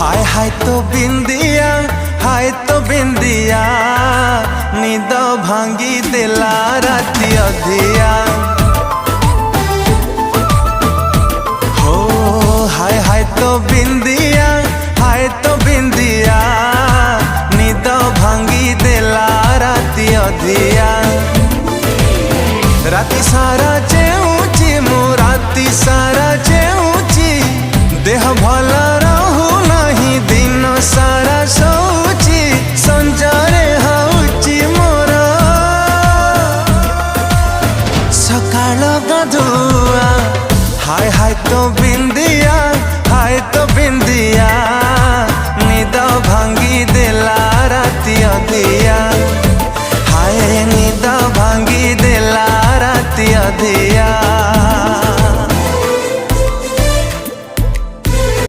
हाय तो बिंदिया निद भांगी देला राती अधिया। हो हाय तो बिंदिया